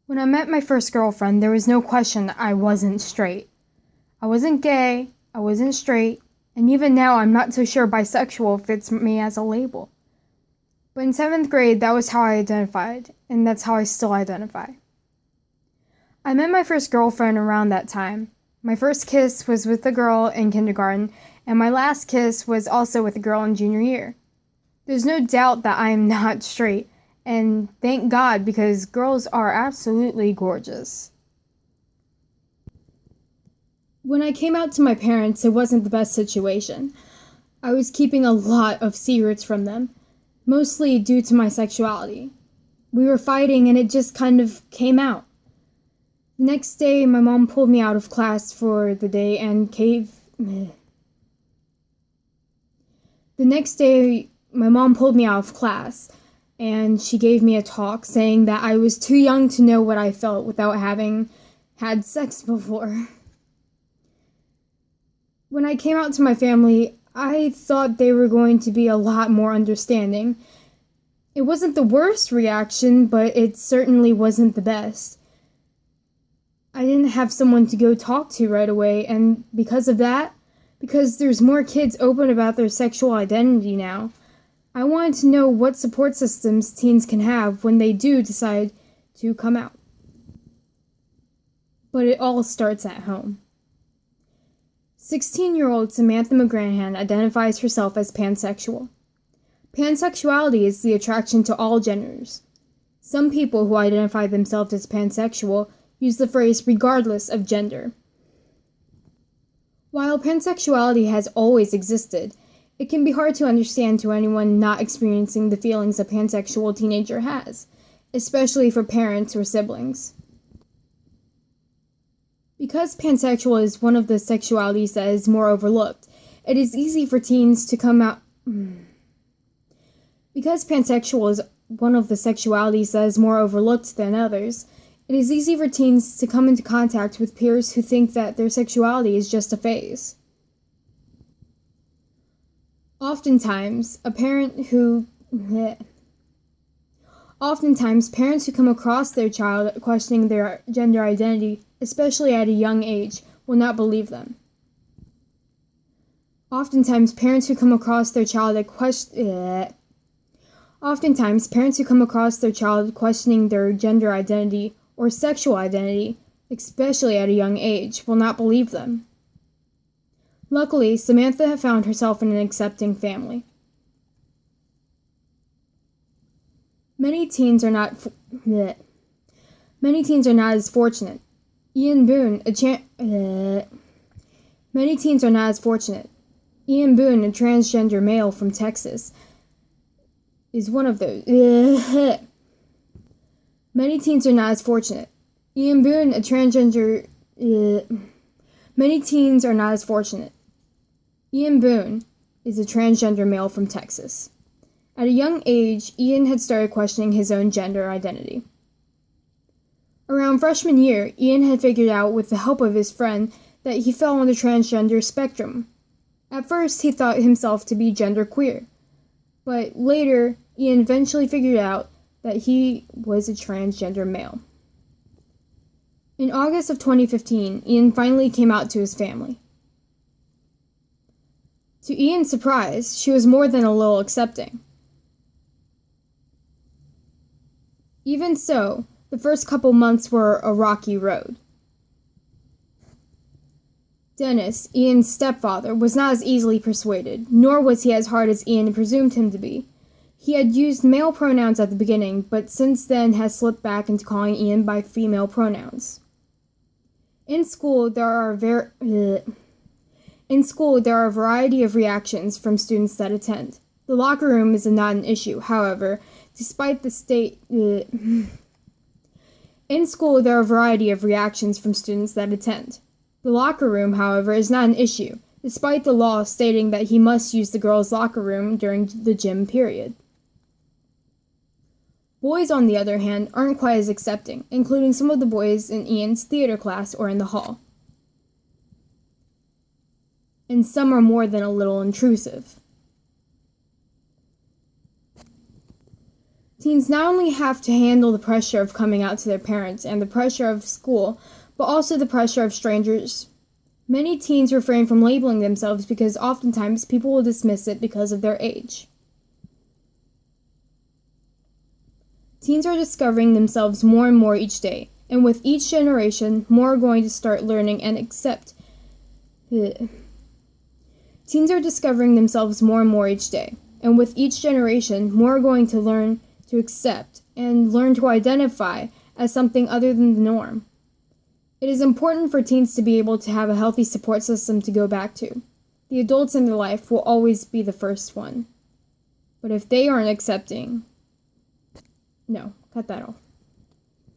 When I met my first girlfriend, there was no question I wasn't straight. I wasn't gay, I wasn't straight, and even now I'm not so sure bisexual fits me as a label. But in 7th grade, that was how I identified, and that's how I still identify. I met my first girlfriend around that time. My first kiss was with a girl in kindergarten, and my last kiss was also with a girl in junior year. There's no doubt that I am not straight, and thank God because girls are absolutely gorgeous. When I came out to my parents, it wasn't the best situation. I was keeping a lot of secrets from them, mostly due to my sexuality. We were fighting and it just kind of came out. The next day, my mom pulled me out of class for the day and The next day, my mom pulled me out of class and she gave me a talk saying that I was too young to know what I felt without having had sex before. When I came out to my family, I thought they were going to be a lot more understanding. It wasn't the worst reaction, but it certainly wasn't the best. I didn't have someone to go talk to right away, and because of that, because there's more kids open about their sexual identity now, I wanted to know what support systems teens can have when they do decide to come out. But it all starts at home. 16-year-old Samantha McGranahan identifies herself as pansexual. Pansexuality is the attraction to all genders. Some people who identify themselves as pansexual use the phrase regardless of gender. While pansexuality has always existed, it can be hard to understand to anyone not experiencing the feelings a pansexual teenager has, especially for parents or siblings. Because pansexual is one of the sexualities that is more overlooked, it is easy for teens to come out. Because pansexual is one of the sexualities that is more overlooked than others, it is easy for teens to come into contact with peers who think that their sexuality is just a phase. Oftentimes, parents who come across their child questioning their gender identity, especially at a young age, will not believe them. Oftentimes, parents who come across their child questioning their gender identity or sexual identity, especially at a young age, will not believe them. Luckily, Samantha had found herself in an accepting family. Many teens are not as fortunate. Ian Boone, a transgender male from Texas, is one of those. Many teens are not as fortunate. Ian Boone, Many teens are not as fortunate. Ian Boone is a transgender male from Texas. At a young age, Ian had started questioning his own gender identity. Around freshman year, Ian had figured out with the help of his friend that he fell on the transgender spectrum. At first, he thought himself to be genderqueer, but later, Ian eventually figured out that he was a transgender male. In August of 2015, Ian finally came out to his family. To Ian's surprise, she was more than a little accepting. Even so, the first couple months were a rocky road. Dennis, Ian's stepfather, was not as easily persuaded, nor was he as hard as Ian presumed him to be. He had used male pronouns at the beginning, but since then has slipped back into calling Ian by female pronouns. In school, there are a variety of reactions from students that attend. The locker room is not an issue, however, despite the state. In school, there are a variety of reactions from students that attend. The locker room, however, is not an issue, despite the law stating that he must use the girls' locker room during the gym period. Boys, on the other hand, aren't quite as accepting, including some of the boys in Ian's theater class or in the hall. And some are more than a little intrusive. Teens not only have to handle the pressure of coming out to their parents and the pressure of school, but also the pressure of strangers. Many teens refrain from labeling themselves because oftentimes people will dismiss it because of their age. Teens are discovering themselves more and more each day, and with each generation, more are going to start learning and accept. Teens are discovering themselves more and more each day, and with each generation, more are going to learn to accept and learn to identify as something other than the norm. It is important for teens to be able to have a healthy support system to go back to. The adults in their life will always be the first one. But if they aren't accepting, no, cut that off.